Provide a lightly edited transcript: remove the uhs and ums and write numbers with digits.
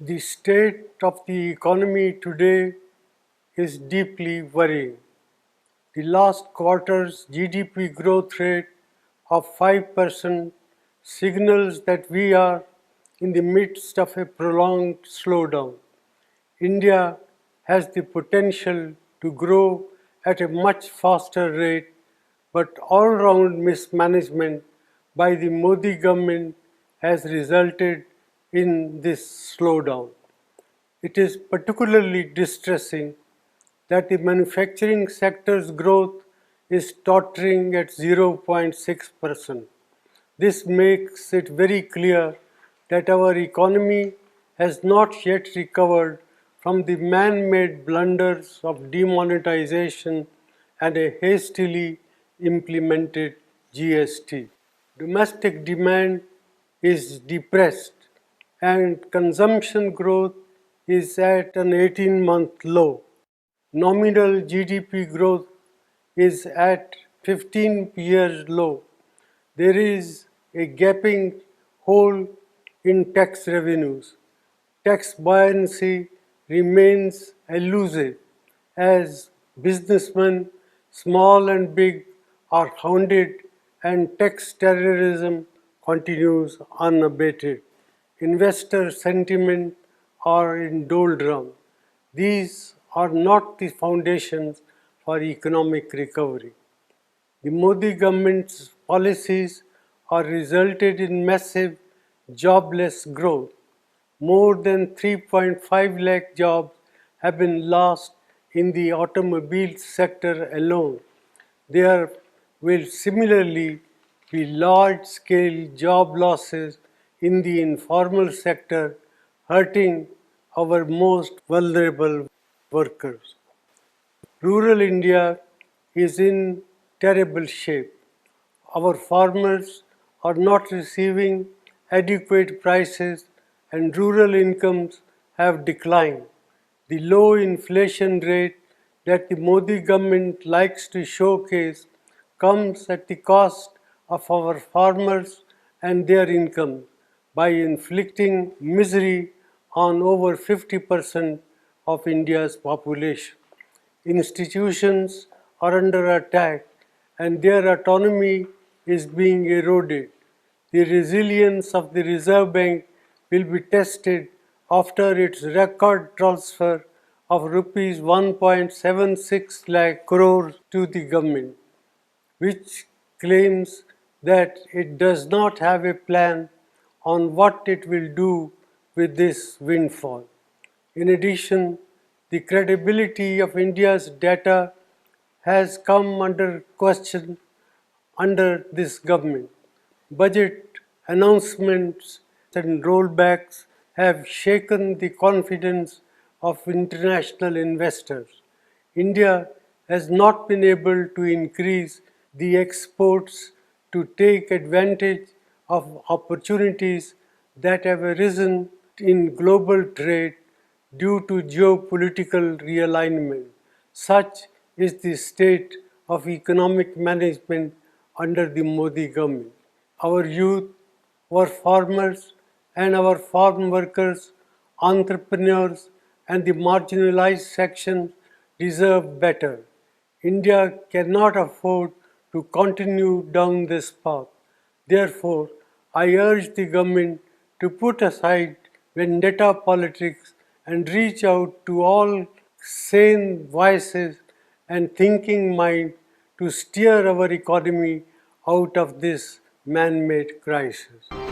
The state of the economy today is deeply worrying. The last quarter's GDP growth rate of 5% signals that we are in the midst of a prolonged slowdown. India has the potential to grow at a much faster rate, but all-round mismanagement by the Modi government has resulted in this slowdown. It is particularly distressing that the manufacturing sector's growth is tottering at 0.6%. This makes it very clear that our economy has not yet recovered from the man-made blunders of demonetization and a hastily implemented GST. Domestic demand is depressed and consumption growth is at an 18-month low. Nominal GDP growth is at 15-year low. There is a gaping hole in tax revenues. Tax buoyancy remains elusive as businessmen, small and big, are hounded and tax terrorism continues unabated. Investor sentiment are in doldrum. These are not the foundations for economic recovery. The Modi government's policies are resulted in massive jobless growth. More than 3.5 lakh jobs have been lost in the automobile sector alone. There will similarly be large-scale job losses in the informal sector, hurting our most vulnerable workers. Rural India is in terrible shape. Our farmers are not receiving adequate prices and rural incomes have declined. The low inflation rate that the Modi government likes to showcase comes at the cost of our farmers and their income by inflicting misery on over 50% of India's population. Institutions are under attack and their autonomy is being eroded. The resilience of the Reserve Bank will be tested after its record transfer of rupees 1.76 lakh crores to the government, which claims that it does not have a plan on what it will do with this windfall. In addition, the credibility of India's data has come under question under this government. Budget announcements and rollbacks have shaken the confidence of international investors. India has not been able to increase the exports to take advantage of opportunities that have arisen in global trade due to geopolitical realignment. Such is the state of economic management under the Modi government. Our youth, our farmers and our farm workers, entrepreneurs and the marginalized sections deserve better. India cannot afford to continue down this path. Therefore, I urge the government to put aside vendetta politics and reach out to all sane voices and thinking mind to steer our economy out of this man-made crisis.